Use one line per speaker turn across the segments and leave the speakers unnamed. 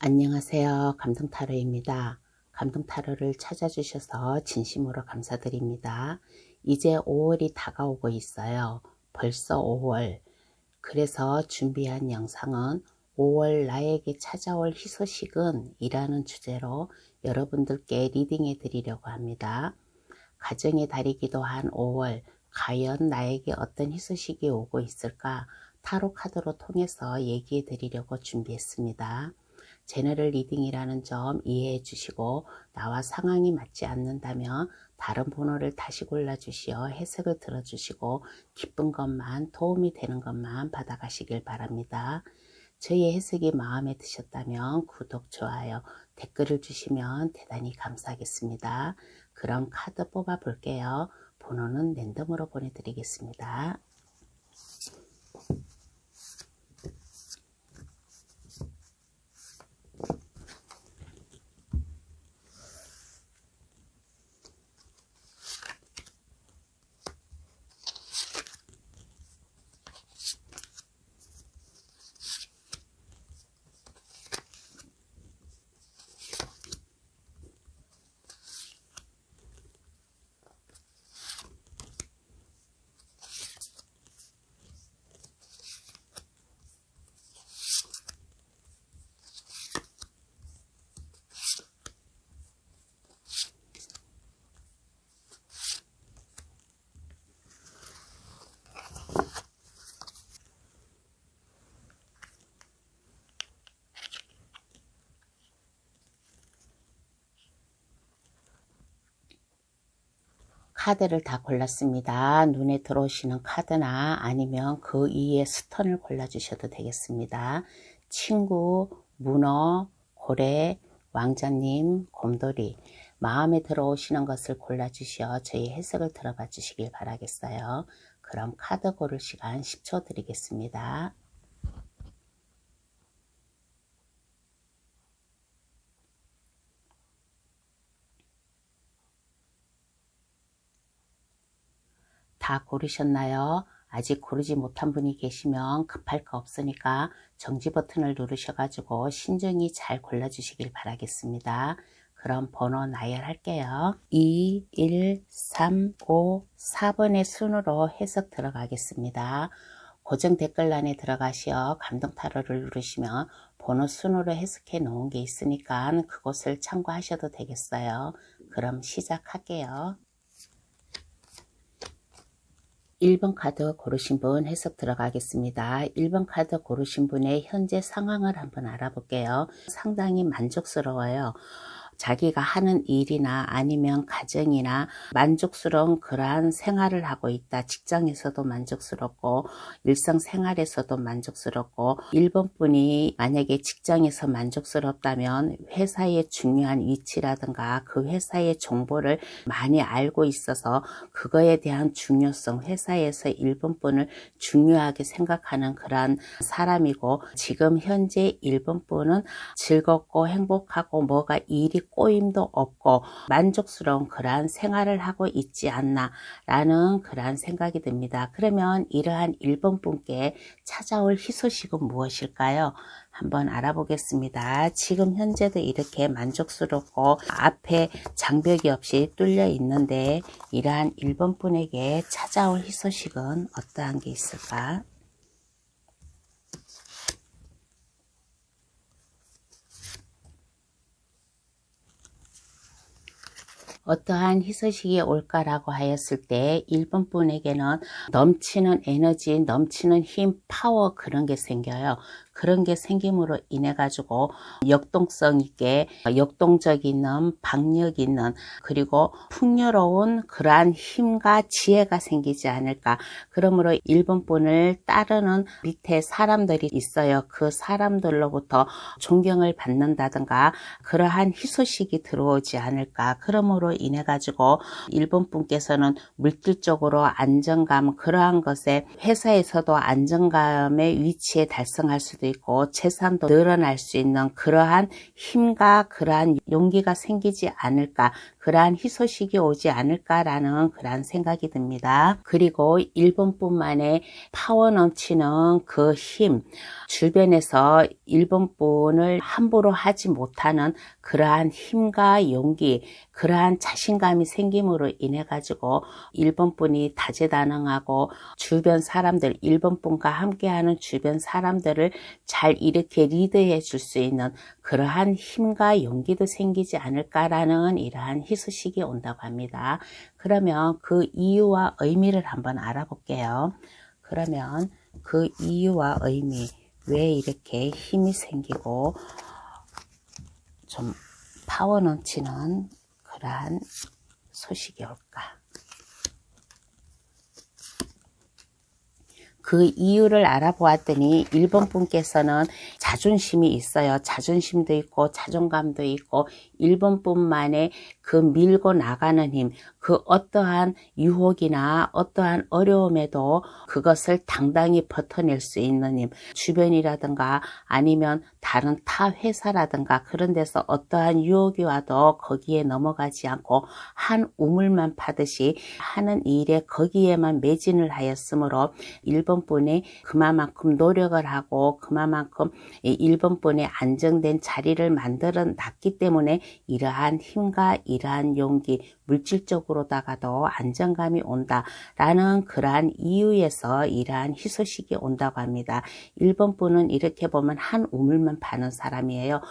안녕하세요. 감동타로입니다. 감동타로를 찾아주셔서 진심으로 감사드립니다. 이제 5월이 다가오고 있어요. 벌써 5월. 그래서 준비한 영상은 5월 나에게 찾아올 희소식은 이라는 주제로 여러분들께 리딩해 드리려고 합니다. 가정의 달이기도 한 5월, 과연 나에게 어떤 희소식이 오고 있을까? 타로 카드로 통해서 얘기해 드리려고 준비했습니다. 제너럴 리딩이라는 점 이해해 주시고 나와 상황이 맞지 않는다면 다른 번호를 다시 골라 주시어 해석을 들어 주시고 기쁜 것만, 도움이 되는 것만 받아가시길 바랍니다. 저희 해석이 마음에 드셨다면 구독, 좋아요, 댓글을 주시면 대단히 감사하겠습니다. 그럼 카드 뽑아 볼게요. 번호는 랜덤으로 보내드리겠습니다. 카드를 다 골랐습니다. 눈에 들어오시는 카드나 아니면 그 이에 스톤을 골라주셔도 되겠습니다. 친구, 문어, 고래, 왕자님, 곰돌이, 마음에 들어오시는 것을 골라주시어 저희 해석을 들어봐 주시길 바라겠어요. 그럼 카드 고를 시간 10초 드리겠습니다. 다 고르셨나요? 아직 고르지 못한 분이 계시면 급할 거 없으니까 정지 버튼을 누르셔가지고 신중히 잘 골라주시길 바라겠습니다. 그럼 번호 나열할게요. 2, 1, 3, 5, 4번의 순으로 해석 들어가겠습니다. 고정 댓글란에 들어가시어 감동타로를 누르시면 번호 순으로 해석해 놓은 게 있으니까 그곳을 참고하셔도 되겠어요. 그럼 시작할게요. 1번 카드 고르신 분 해석 들어가겠습니다. 1번 카드 고르신 분의 현재 상황을 한번 알아볼게요. 상당히 만족스러워요. 자기가 하는 일이나 아니면 가정이나 만족스러운 그러한 생활을 하고 있다. 직장에서도 만족스럽고 일상생활에서도 만족스럽고 1번 분이 만약에 직장에서 만족스럽다면 회사의 중요한 위치라든가 그 회사의 정보를 많이 알고 있어서 그거에 대한 중요성, 회사에서 1번 분을 중요하게 생각하는 그러한 사람이고 지금 현재 1번 분은 즐겁고 행복하고 뭐가 일이 꼬임도 없고 만족스러운 그러한 생활을 하고 있지 않나 라는 그러한 생각이 듭니다. 그러면 이러한 1번 분께 찾아올 희소식은 무엇일까요? 한번 알아보겠습니다. 지금 현재도 이렇게 만족스럽고 앞에 장벽이 없이 뚫려 있는데 이러한 1번 분에게 찾아올 희소식은 어떠한 게 있을까? 어떠한 희소식이 올까라고 하였을 때 1번 분에게는 넘치는 에너지, 넘치는 힘, 파워 그런 게 생겨요. 그런 게 생김으로 인해 가지고 역동성 있게 역동적 있는 박력 있는 그리고 풍요로운 그러한 힘과 지혜가 생기지 않을까. 그러므로 1번 분을 따르는 밑에 사람들이 있어요. 그 사람들로부터 존경을 받는다든가 그러한 희소식이 들어오지 않을까. 그러므로 인해 가지고 1번 분께서는 물질적으로 안정감 그러한 것에 회사에서도 안정감의 위치에 달성할 수도 있고 재산도 늘어날 수 있는 그러한 힘과 그러한 용기가 생기지 않을까, 그러한 희소식이 오지 않을까라는 그러한 생각이 듭니다. 그리고 1번뿐만의 파워 넘치는 그 힘, 주변에서 1번뿐을 함부로 하지 못하는 그러한 힘과 용기, 그러한 자신감이 생김으로 인해 가지고 1번뿐이 다재다능하고 주변 사람들, 1번뿐과 함께하는 주변 사람들을 잘 이렇게 리드해 줄 수 있는 그러한 힘과 용기도 생기지 않을까라는 이러한 희소식이 온다고 합니다. 그러면 그 이유와 의미를 한번 알아볼게요. 그러면 그 이유와 의미, 왜 이렇게 힘이 생기고 좀 파워 넘치는 그러한 소식이 올까? 그 이유를 알아보았더니 1번 분께서는 자존심이 있어요. 자존심도 있고 자존감도 있고 1번 분만의 그 밀고 나가는 힘, 그 어떠한 유혹이나 어떠한 어려움에도 그것을 당당히 버텨낼 수 있는 힘, 주변이라든가 아니면 다른 타 회사라든가 그런 데서 어떠한 유혹이 와도 거기에 넘어가지 않고 한 우물만 파듯이 하는 일에 거기에만 매진을 하였으므로 1번 분이 그만큼 노력을 하고 그만큼 1번 분의 안정된 자리를 만들어 놨기 때문에 이러한 힘과 이러한 용기, 물질적으로다가도 안정감이 온다라는 그러한 이유에서 이러한 희소식이 온다고 합니다. 1번 분은 이렇게 보면 한 우물만 파는 사람이에요.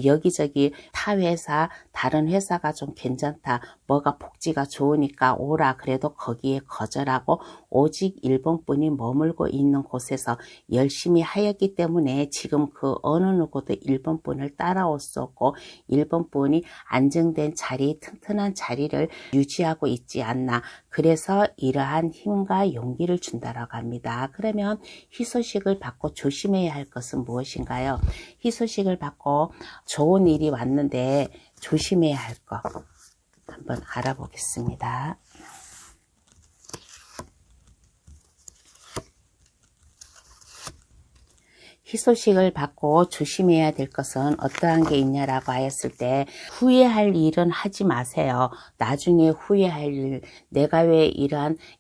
여기저기 타 회사, 다른 회사가 좀 괜찮다, 뭐가 복지가 좋으니까 오라 그래도 거기에 거절하고 오직 1번 분이 머물고 있는 곳에서 열심히 하였기 때문에 지금 그 어느 누구도 1번 분을 따라올 수 없고 1번 분이 안정된 자리, 튼튼한 자리를 유지하고 있지 않나. 그래서 이러한 힘과 용기를 준다라고 합니다. 그러면 희소식을 받고 조심해야 할 것은 무엇인가요? 희소식을 받고 좋은 일이 왔는데 조심해야 할 것 한번 알아보겠습니다. 희소식을 받고 조심해야 될 것은 어떠한 게 있냐라고 하였을 때 후회할 일은 하지 마세요. 나중에 후회할 일, 내가 왜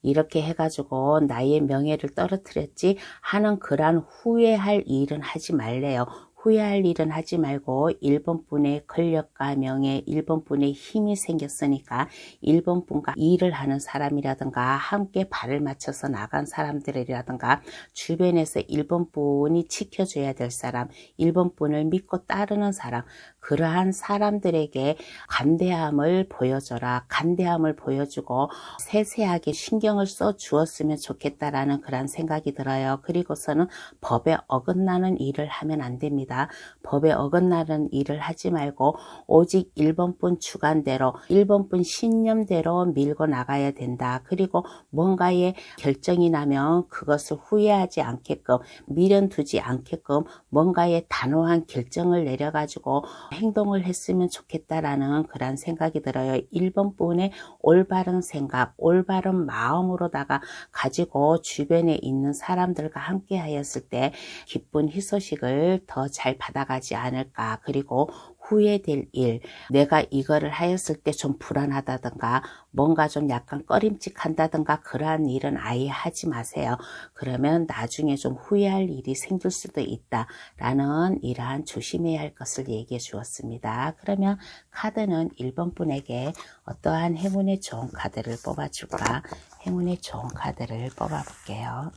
이렇게 해가지고 나의 명예를 떨어뜨렸지 하는 그러한 후회할 일은 하지 말래요. 후회할 일은 하지 말고 1번 분의 권력과 명예, 1번 분의 힘이 생겼으니까 1번 분과 일을 하는 사람이라든가 함께 발을 맞춰서 나간 사람들이라든가 주변에서 1번 분이 지켜줘야 될 사람, 1번 분을 믿고 따르는 사람, 그러한 사람들에게 간대함을 보여줘라. 간대함을 보여주고 세세하게 신경을 써 주었으면 좋겠다라는 그런 생각이 들어요. 그리고서는 법에 어긋나는 일을 하면 안 됩니다. 법에 어긋나는 일을 하지 말고 오직 1번뿐 주관대로 1번뿐 신념대로 밀고 나가야 된다. 그리고 뭔가의 결정이 나면 그것을 후회하지 않게끔 미련두지 않게끔 뭔가의 단호한 결정을 내려가지고 행동을 했으면 좋겠다라는 그런 생각이 들어요. 1번뿐의 올바른 생각, 올바른 마음으로다가 가지고 주변에 있는 사람들과 함께 하였을 때 기쁜 희소식을 더 잘 받아가지 않을까. 그리고 후회될 일, 내가 이거를 하였을 때 좀 불안하다든가 뭔가 좀 약간 꺼림칙한다든가 그러한 일은 아예 하지 마세요. 그러면 나중에 좀 후회할 일이 생길 수도 있다라는 이러한 조심해야 할 것을 얘기해 주었습니다. 그러면 카드는 1번 분에게 어떠한 행운의 좋은 카드를 뽑아줄까? 행운의 좋은 카드를 뽑아볼게요.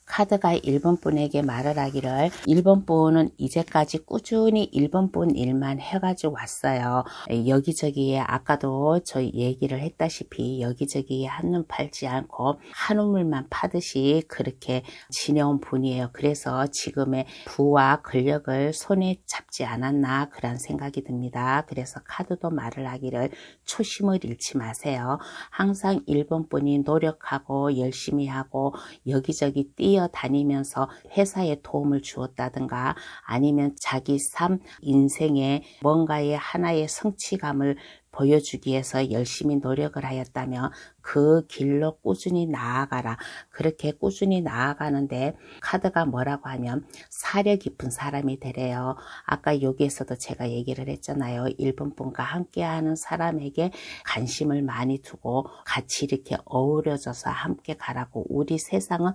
카드가 1번 분에게 말을 하기를 1번 분은 이제까지 꾸준히 1번 분 일만 해가지고 왔어요. 여기저기에 아까도 저희 얘기를 했다시피 여기저기에 한눈 팔지 않고 한 우물만 파듯이 그렇게 지내온 분이에요. 그래서 지금의 부와 권력을 손에 잡지 않았나 그런 생각이 듭니다. 그래서 카드도 말을 하기를 초심을 잃지 마세요. 항상 1번 분이 노력하고 열심히 하고 여기저기 뛰어다니면서 회사에 도움을 주었다든가 아니면 자기 삶 인생에 뭔가의 하나의 성취감을 보여주기 위해서 열심히 노력을 하였다면 그 길로 꾸준히 나아가라. 그렇게 꾸준히 나아가는데 카드가 뭐라고 하면 사려 깊은 사람이 되래요. 아까 여기에서도 제가 얘기를 했잖아요. 1번 분과 함께하는 사람에게 관심을 많이 두고 같이 이렇게 어우러져서 함께 가라고. 우리 세상은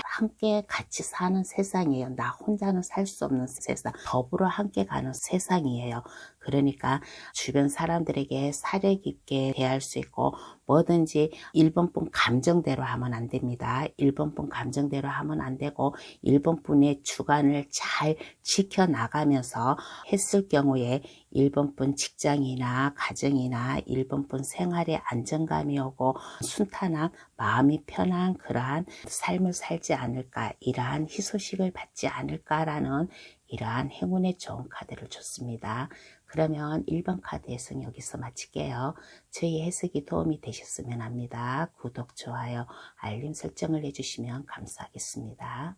함께 같이 사는 세상이에요. 나 혼자는 살 수 없는 세상. 더불어 함께 가는 세상이에요. 그러니까 주변 사람들에게 사려 깊게 대할 수 있고 뭐든지 1번 분 감정대로 하면 안 됩니다. 1번 분 감정대로 하면 안 되고 1번 분의 주관을 잘 지켜나가면서 했을 경우에 1번 분 직장이나 가정이나 1번 분 생활에 안정감이 오고 순탄한 마음이 편한 그러한 삶을 살지 않을까, 이러한 희소식을 받지 않을까라는 이러한 행운의 좋은 카드를 줬습니다. 그러면 1번 카드 해석 여기서 마칠게요. 저희 해석이 도움이 되셨으면 합니다. 구독, 좋아요, 알림 설정을 해주시면 감사하겠습니다.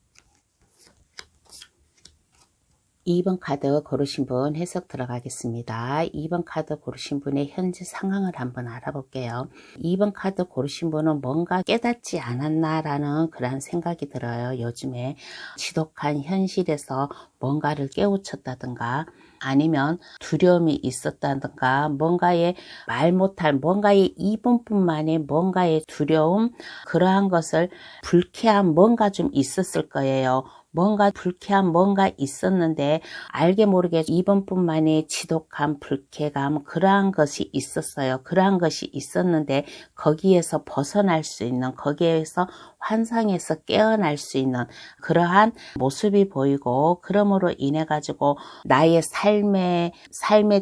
2번 카드 고르신 분 해석 들어가겠습니다. 2번 카드 고르신 분의 현재 상황을 한번 알아볼게요. 2번 카드 고르신 분은 뭔가 깨닫지 않았나라는 그런 생각이 들어요. 요즘에 지독한 현실에서 뭔가를 깨우쳤다든가 아니면 두려움이 있었다든가 뭔가에 말 못할 뭔가의 2번 분만의 뭔가의 두려움, 그러한 것을 불쾌한 뭔가 좀 있었을 거예요. 뭔가 불쾌한 뭔가 있었는데 알게 모르게 2번 분만의 지독한 불쾌감, 그러한 것이 있었어요. 그러한 것이 있었는데 거기에서 벗어날 수 있는, 거기에서 환상에서 깨어날 수 있는 그러한 모습이 보이고, 그러므로 인해 가지고 나의 삶에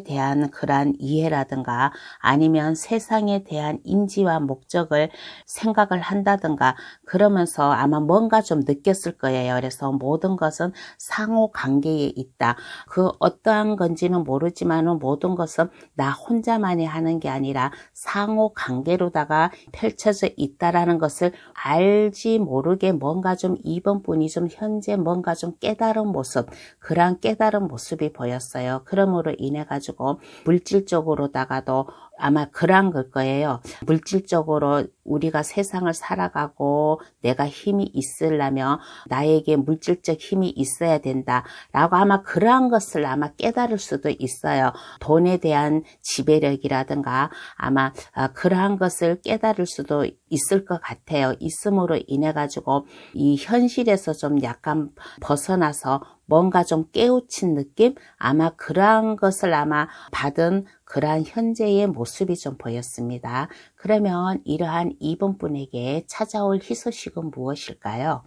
대한 그러한 이해라든가 아니면 세상에 대한 인지와 목적을 생각을 한다든가 그러면서 아마 뭔가 좀 느꼈을 거예요. 그래서 모든 것은 상호관계에 있다. 그 어떠한 건지는 모르지만 모든 것은 나 혼자만이 하는 게 아니라 상호관계로다가 펼쳐져 있다라는 것을 알지 모르게 뭔가 좀 2번 분이 좀 현재 뭔가 좀 깨달은 모습, 그러한 깨달은 모습이 보였어요. 그러므로 인해 가지고 물질적으로다가도 아마 그러한 걸 거예요. 물질적으로 우리가 세상을 살아가고 내가 힘이 있으려면 나에게 물질적 힘이 있어야 된다라고 아마 그러한 것을 아마 깨달을 수도 있어요. 돈에 대한 지배력이라든가 아마 그러한 것을 깨달을 수도 있을 것 같아요. 있음으로 인해 가지고 이 현실에서 좀 약간 벗어나서 뭔가 좀 깨우친 느낌? 아마 그러한 것을 아마 받은 그러한 현재의 모습이 좀 보였습니다. 그러면 이러한 2번 분에게 찾아올 희소식은 무엇일까요?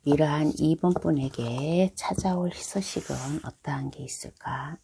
이러한 2번 분에게 찾아올 희소식은 어떠한 게 있을까?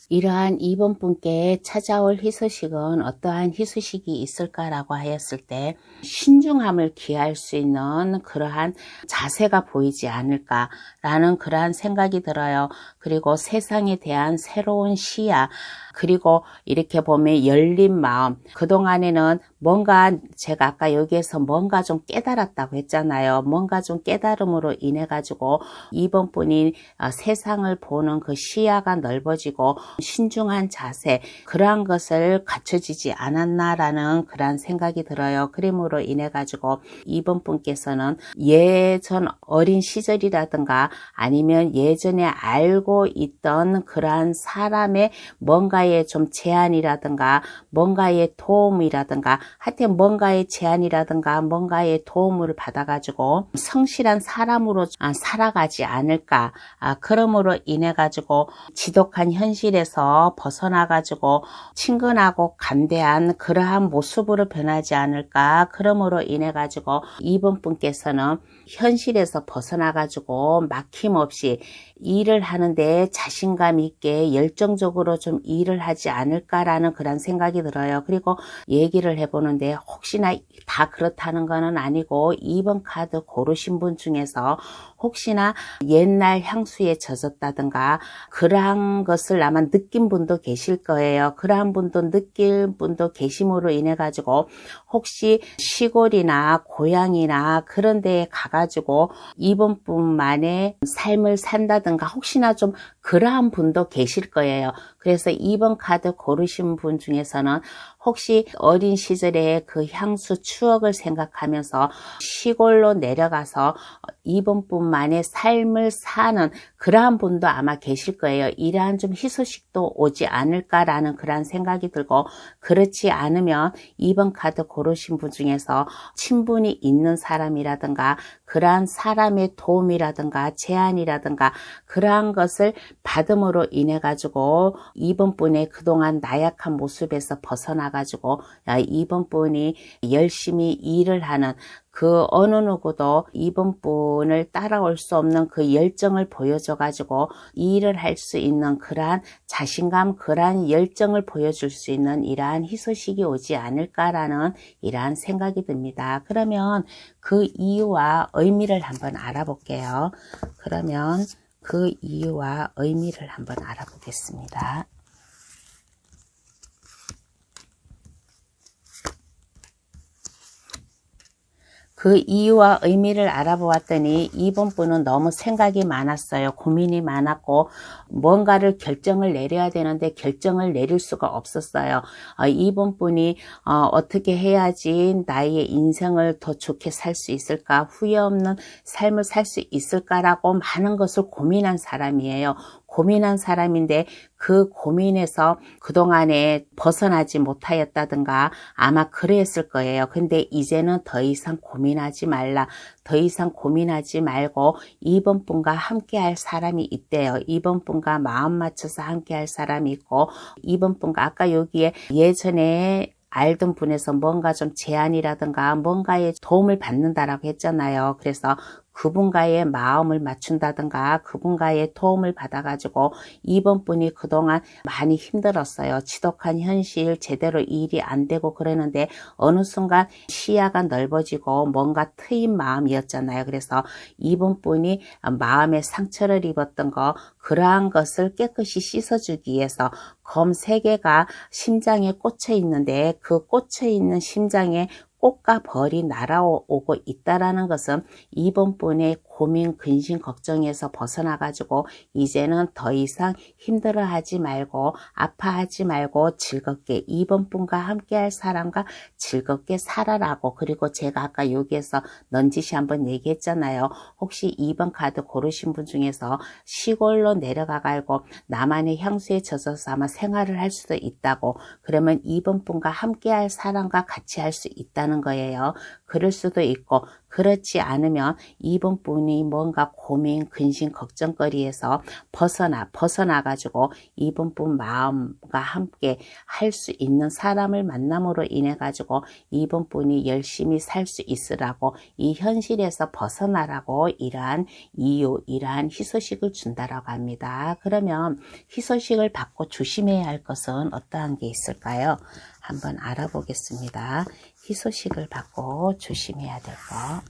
이러한 2번 분께 찾아올 희소식은 어떠한 희소식이 있을까라고 하였을 때 신중함을 기할 수 있는 그러한 자세가 보이지 않을까라는 그러한 생각이 들어요. 그리고 세상에 대한 새로운 시야, 그리고 이렇게 보면 열린 마음, 그동안에는 뭔가 제가 아까 여기에서 뭔가 좀 깨달았다고 했잖아요. 뭔가 좀 깨달음으로 인해 가지고 2번 분이 세상을 보는 그 시야가 넓어지고 신중한 자세, 그러한 것을 갖춰지지 않았나라는 그러한 생각이 들어요. 그러므로 인해 가지고 2번 분께서는 예전 어린 시절이라든가 아니면 예전에 알고 있던 그러한 사람의 뭔가의 좀 제안이라든가 뭔가의 도움이라든가 하여튼 뭔가의 제안이라든가 뭔가의 도움을 받아가지고 성실한 사람으로 살아가지 않을까. 그러므로 인해 가지고 지독한 현실에서 벗어나가지고 친근하고 감대한 그러한 모습으로 변하지 않을까. 그러므로 인해 가지고 2번 분께서는 현실에서 벗어나가지고 막힘없이 일을 하는데 자신감 있게 열정적으로 좀 일을 하지 않을까라는 그런 생각이 들어요. 그리고 얘기를 해보는데 혹시나 다 그렇다는 거는 아니고 2번 카드 고르신 분 중에서 혹시나 옛날 향수에 젖었다든가 그러한 것을 아마 느낀 분도 계실 거예요. 그러한 분도 느낄 분도 계심으로 인해 가지고 혹시 시골이나 고향이나 그런 데에 가가지고 이번뿐만의 삶을 산다든가 혹시나 좀 그러한 분도 계실 거예요. 그래서 2번 카드 고르신 분 중에서는 혹시 어린 시절의 그 향수 추억을 생각하면서 시골로 내려가서 2번뿐만의 삶을 사는 그러한 분도 아마 계실 거예요. 이러한 좀 희소식도 오지 않을까라는 그런 생각이 들고, 그렇지 않으면 2번 카드 고르신 분 중에서 친분이 있는 사람이라든가 그러한 사람의 도움이라든가 제안이라든가 그러한 것을 받음으로 인해 가지고 2번 분의 그동안 나약한 모습에서 벗어나 가지고 2번 분이 열심히 일을 하는, 그 어느 누구도 2번 분을 따라올 수 없는 그 열정을 보여줘 가지고 일을 할 수 있는 그러한 자신감, 그러한 열정을 보여줄 수 있는 이러한 희소식이 오지 않을까라는 이러한 생각이 듭니다. 그러면 그 이유와 의미를 한번 알아볼게요. 그러면 그 이유와 의미를 한번 알아보겠습니다. 그 이유와 의미를 알아보았더니 2번 분은 너무 생각이 많았어요. 고민이 많았고 뭔가를 결정을 내려야 되는데 결정을 내릴 수가 없었어요. 2번 분이 어떻게 해야지 나의 인생을 더 좋게 살 수 있을까, 후회 없는 삶을 살 수 있을까라고 많은 것을 고민한 사람이에요. 고민한 사람인데 그 고민에서 그동안에 벗어나지 못하였다든가 아마 그랬을 거예요. 근데 이제는 더 이상 고민하지 말라. 더 이상 고민하지 말고 2번 분과 함께 할 사람이 있대요. 2번 분과 마음 맞춰서 함께 할 사람이 있고, 2번 분과 아까 여기에 예전에 알던 분에서 뭔가 좀 제안이라든가 뭔가의 도움을 받는다라고 했잖아요. 그래서 그분과의 마음을 맞춘다든가 그분과의 도움을 받아가지고 2번 분이 그동안 많이 힘들었어요. 지독한 현실, 제대로 일이 안 되고 그러는데 어느 순간 시야가 넓어지고 뭔가 트인 마음이었잖아요. 그래서 2번 분이 마음에 상처를 입었던 거, 그러한 것을 깨끗이 씻어주기 위해서 검 3개가 심장에 꽂혀 있는데 그 꽂혀 있는 심장에 꽃과 벌이 날아오고 있다라는 것은 2번 분의 고민, 근심, 걱정에서 벗어나 가지고 이제는 더 이상 힘들어하지 말고 아파하지 말고 즐겁게 2번 분과 함께 할 사람과 즐겁게 살아라고. 그리고 제가 아까 여기에서 넌지시 한번 얘기했잖아요. 혹시 2번 카드 고르신 분 중에서 시골로 내려가 가지고 나만의 향수에 젖어서 아마 생활을 할 수도 있다고. 그러면 2번 분과 함께 할 사람과 같이 할 수 있다는 거예요. 그럴 수도 있고, 그렇지 않으면 2번 분이 뭔가 고민, 근심, 걱정거리에서 벗어나 가지고 2번 분 마음과 함께 할 수 있는 사람을 만남으로 인해 가지고 2번 분이 열심히 살 수 있으라고, 이 현실에서 벗어나라고 이러한 이유, 이러한 희소식을 준다라고 합니다. 그러면 희소식을 받고 조심해야 할 것은 어떠한 게 있을까요? 한번 알아보겠습니다. 희소식을 받고 조심해야 될 거.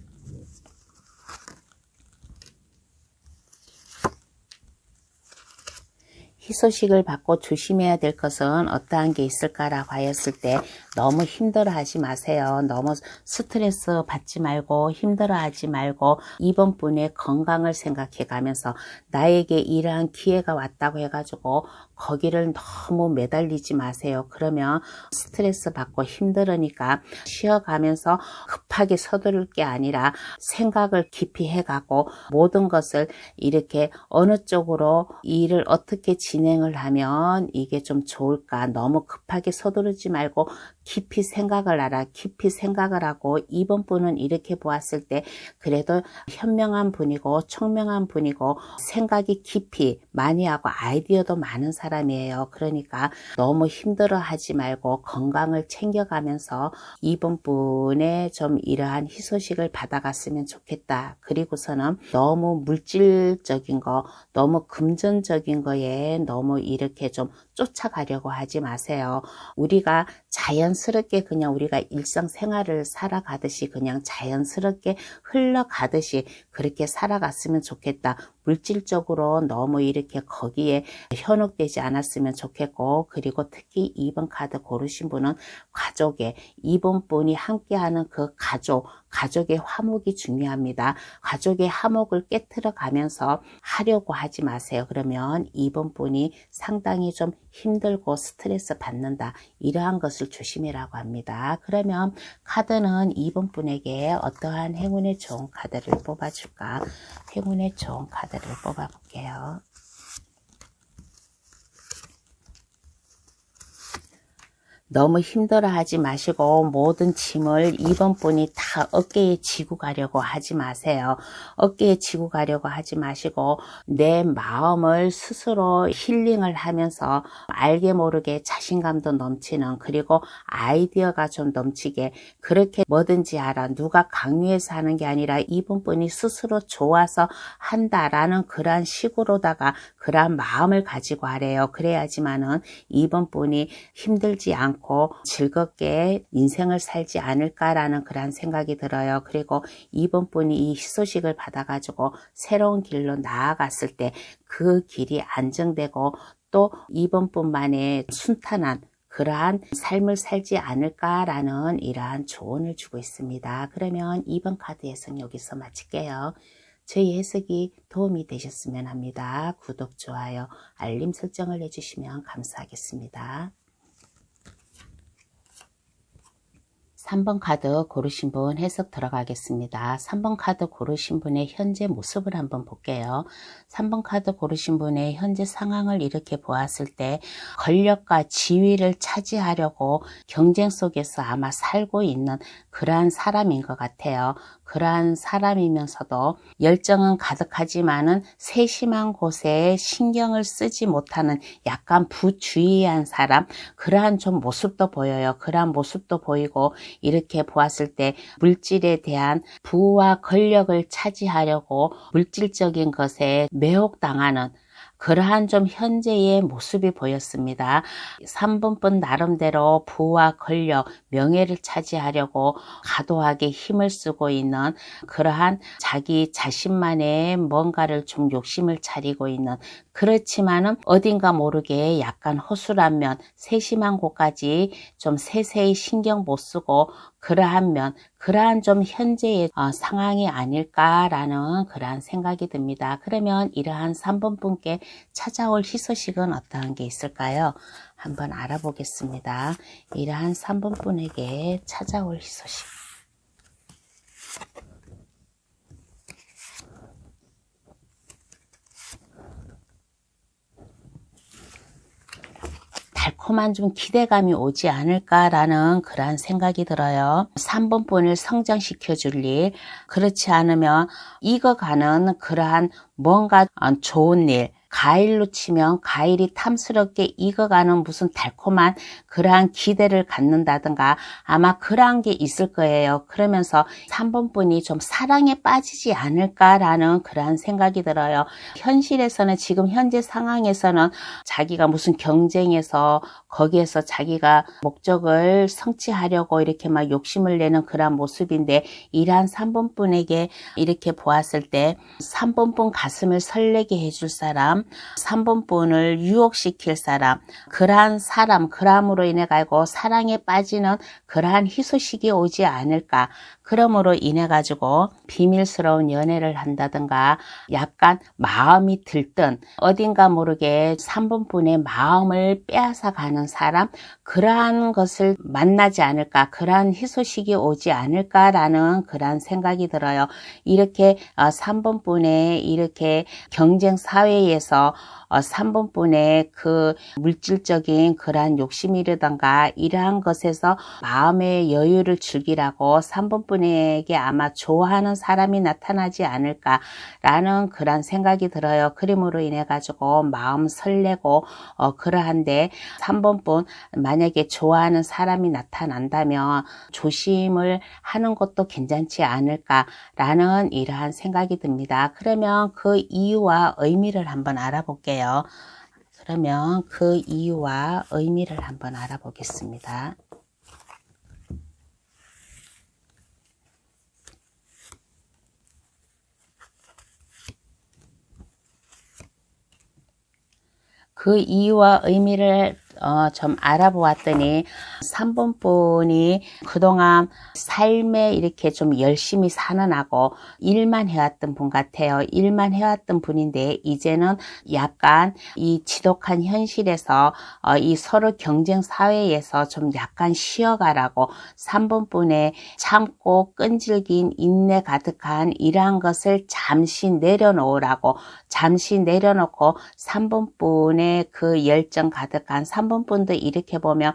희소식을 받고 조심해야 될 것은 어떠한 게 있을까라고 하였을 때 너무 힘들어하지 마세요. 너무 스트레스 받지 말고 힘들어하지 말고 2번 분의 건강을 생각해 가면서 나에게 이러한 기회가 왔다고 해가지고 거기를 너무 매달리지 마세요. 그러면 스트레스 받고 힘들으니까 쉬어가면서 급하게 서두를 게 아니라 생각을 깊이 해가고 모든 것을 이렇게 어느 쪽으로 일을 어떻게 진행을 하면 이게 좀 좋을까, 너무 급하게 서두르지 말고 깊이 생각을 하라. 깊이 생각을 하고 2번 분은 이렇게 보았을 때 그래도 현명한 분이고 총명한 분이고 생각이 깊이 많이 하고 아이디어도 많은 사람이에요. 그러니까 너무 힘들어 하지 말고 건강을 챙겨가면서 2번 분의 좀 이러한 희소식을 받아갔으면 좋겠다. 그리고서는 너무 물질적인 거, 너무 금전적인 거에 너무 이렇게 좀 쫓아가려고 하지 마세요. 우리가 자연 자연스럽게 그냥 우리가 일상생활을 살아가듯이 그냥 자연스럽게 흘러가듯이 그렇게 살아갔으면 좋겠다. 물질적으로 너무 이렇게 거기에 현혹되지 않았으면 좋겠고, 그리고 특히 2번 카드 고르신 분은 가족의 2번 분이 함께하는 그 가족의 화목이 중요합니다. 가족의 화목을 깨트려 가면서 하려고 하지 마세요. 그러면 2번 분이 상당히 좀 힘들고 스트레스 받는다, 이러한 것을 조심해라고 합니다. 그러면 카드는 2번 분에게 어떠한 행운의 좋은 카드를 뽑아줄까? 행운의 좋은 카드를 뽑아볼게요. 너무 힘들어하지 마시고 모든 짐을 2번 분이 다 어깨에 지고 가려고 하지 마세요. 어깨에 지고 가려고 하지 마시고 내 마음을 스스로 힐링을 하면서 알게 모르게 자신감도 넘치는, 그리고 아이디어가 좀 넘치게, 그렇게 뭐든지 하라, 누가 강요해서 하는 게 아니라 2번 분이 스스로 좋아서 한다라는 그러한 식으로다가 그러한 마음을 가지고 하래요. 그래야지만은 2번 분이 힘들지 않고 즐겁게 인생을 살지 않을까라는 그런 생각이 들어요. 그리고 2번 분이 이 희소식을 받아가지고 새로운 길로 나아갔을 때 그 길이 안정되고 또 2번 분만의 순탄한 그러한 삶을 살지 않을까라는 이러한 조언을 주고 있습니다. 그러면 2번 카드 해석 여기서 마칠게요. 저희 해석이 도움이 되셨으면 합니다. 구독, 좋아요, 알림 설정을 해주시면 감사하겠습니다. 3번 카드 고르신 분 해석 들어가겠습니다. 3번 카드 고르신 분의 현재 모습을 한번 볼게요. 3번 카드 고르신 분의 현재 상황을 이렇게 보았을 때 권력과 지위를 차지하려고 경쟁 속에서 아마 살고 있는 그러한 사람인 것 같아요. 그러한 사람이면서도 열정은 가득하지만은 세심한 곳에 신경을 쓰지 못하는 약간 부주의한 사람, 그러한 좀 모습도 보여요. 그러한 모습도 보이고, 이렇게 보았을 때 물질에 대한 부와 권력을 차지하려고 물질적인 것에 매혹당하는 그러한 좀 현재의 모습이 보였습니다. 3번 분 나름대로 부와 권력, 명예를 차지하려고 과도하게 힘을 쓰고 있는 그러한 자기 자신만의 뭔가를 좀 욕심을 차리고 있는, 그렇지만은 어딘가 모르게 약간 허술한 면, 세심한 곳까지 좀 세세히 신경 못 쓰고 그러한 면, 그러한 좀 현재의 상황이 아닐까라는 그러한 생각이 듭니다. 그러면 이러한 3번 분께 찾아올 희소식은 어떠한 게 있을까요? 한번 알아보겠습니다. 이러한 3번 분에게 찾아올 희소식. 달콤한 좀 기대감이 오지 않을까라는 그러한 생각이 들어요. 3번 분을 성장시켜 줄 일, 그렇지 않으면 익어가는 그러한 뭔가 좋은 일, 과일로 치면 과일이 탐스럽게 익어가는 무슨 달콤한 그러한 기대를 갖는다든가 아마 그러한 게 있을 거예요. 그러면서 3번 분이 좀 사랑에 빠지지 않을까라는 그러한 생각이 들어요. 현실에서는 지금 현재 상황에서는 자기가 무슨 경쟁에서 거기에서 자기가 목적을 성취하려고 이렇게 막 욕심을 내는 그러한 모습인데, 이러한 3번 분에게 이렇게 보았을 때 3번 분 가슴을 설레게 해줄 사람, 3번 분을 유혹시킬 사람, 그러한 사람, 그러함으로 인해 가지고 사랑에 빠지는 그러한 희소식이 오지 않을까. 그러므로 인해 가지고 비밀스러운 연애를 한다든가 약간 마음이 들뜬, 어딘가 모르게 3번 분의 마음을 빼앗아 가는 사람, 그러한 것을 만나지 않을까, 그러한 희소식이 오지 않을까라는 그러한 생각이 들어요. 이렇게 3번 분의 이렇게 경쟁 사회에서 3번 분의 그 물질적인 그러한 욕심이라던가 이러한 것에서 마음의 여유를 즐기라고 3번 분에게 아마 좋아하는 사람이 나타나지 않을까라는 그런 생각이 들어요. 그림으로 인해 가지고 마음 설레고 그러한데 3번 분 만약에 좋아하는 사람이 나타난다면 조심을 하는 것도 괜찮지 않을까라는 이러한 생각이 듭니다. 그러면 그 이유와 의미를 한번 알아볼게요. 그러면 그 이유와 의미를 한번 알아보겠습니다. 그 이유와 의미를 좀 알아보았더니 3번 분이 그동안 삶에 이렇게 좀 열심히 사는하고 일만 해왔던 분 같아요. 일만 해왔던 분인데 이제는 약간 이 지독한 현실에서 이 서로 경쟁 사회에서 좀 약간 쉬어가라고 3번 분의 참고 끈질긴 인내 가득한 이러한 것을 잠시 내려놓으라고, 잠시 내려놓고 3번 분의 그 열정 가득한 3번 분도 이렇게 보면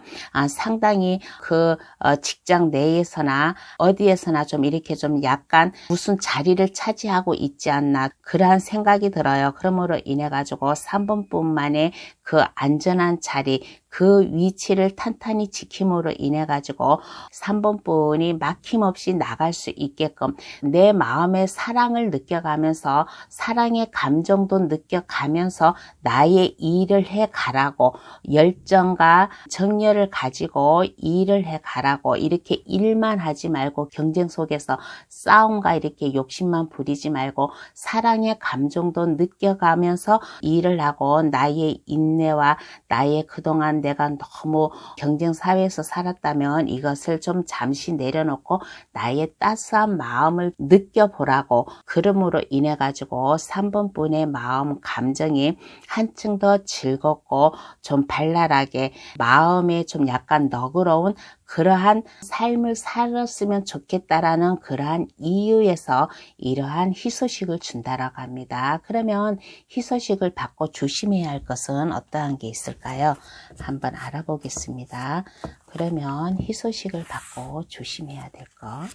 상당히 그 직장 내에서나 어디에서나 좀 이렇게 좀 약간 무슨 자리를 차지하고 있지 않나 그러한 생각이 들어요. 그러므로 인해 가지고 3번 분만의 그 안전한 자리, 그 위치를 탄탄히 지킴으로 인해 가지고 3번 분이 막힘없이 나갈 수 있게끔 내 마음의 사랑을 느껴가면서 사랑의 감정도 느껴가면서 나의 일을 해 가라고, 열정과 정열을 가지고 일을 해 가라고, 이렇게 일만 하지 말고 경쟁 속에서 싸움과 이렇게 욕심만 부리지 말고 사랑의 감정도 느껴가면서 일을 하고, 나의 인내와 나의 그동안 내가 너무 경쟁 사회에서 살았다면 이것을 좀 잠시 내려놓고 나의 따스한 마음을 느껴보라고, 그러므로 인해 가지고 3번 분의 마음 감정이 한층 더 즐겁고 좀 발랄하게 마음에 좀 약간 너그러운 그러한 삶을 살았으면 좋겠다라는 그러한 이유에서 이러한 희소식을 준다라고 합니다. 그러면 희소식을 받고 조심해야 할 것은 어떠한 게 있을까요? 한번 알아보겠습니다. 그러면 희소식을 받고 조심해야 될 것.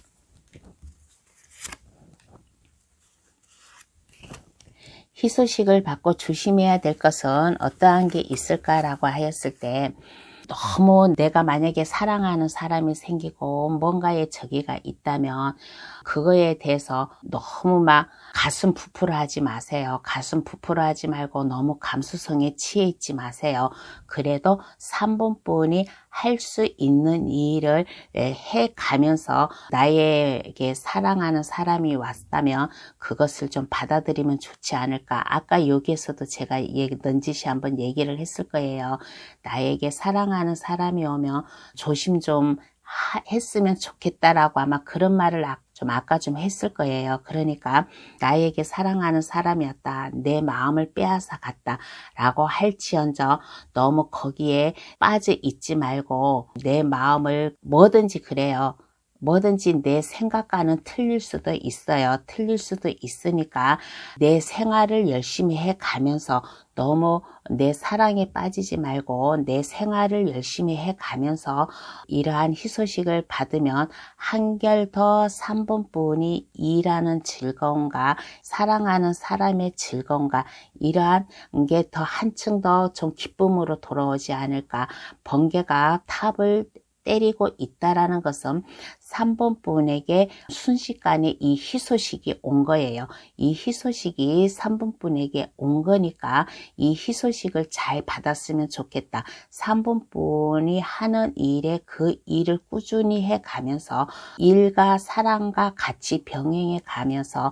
희소식을 받고 조심해야 될 것은 어떠한 게 있을까라고 하였을 때, 너무 내가 만약에 사랑하는 사람이 생기고 뭔가에 저기가 있다면 그거에 대해서 너무 막 가슴 부풀어 하지 마세요. 가슴 부풀어 하지 말고 너무 감수성에 취해 있지 마세요. 그래도 3번 분이 할 수 있는 일을 해 가면서 나에게 사랑하는 사람이 왔다면 그것을 좀 받아들이면 좋지 않을까. 아까 여기에서도 제가 넌지시 한번 얘기를 했을 거예요. 나에게 사랑하는 사람이 오면 조심 좀 했으면 좋겠다라고 아마 그런 말을 아까 좀 했을 거예요. 그러니까 나에게 사랑하는 사람이었다, 내 마음을 빼앗아 갔다 라고 할지언정 너무 거기에 빠져 있지 말고 내 마음을 뭐든지 그래요. 뭐든지 내 생각과는 틀릴 수도 있어요. 틀릴 수도 있으니까 내 생활을 열심히 해 가면서 너무 내 사랑에 빠지지 말고 내 생활을 열심히 해 가면서 이러한 희소식을 받으면 한결 더 3번 분이 일하는 즐거움과 사랑하는 사람의 즐거움과 이러한 게 더 한층 더 좀 기쁨으로 돌아오지 않을까. 번개가 탑을 때리고 있다라는 것은 3번 분에게 순식간에 이 희소식이 온 거예요. 이 희소식이 3번 분에게 온 거니까 이 희소식을 잘 받았으면 좋겠다. 3번 분이 하는 일에 그 일을 꾸준히 해 가면서 일과 사랑과 같이 병행해 가면서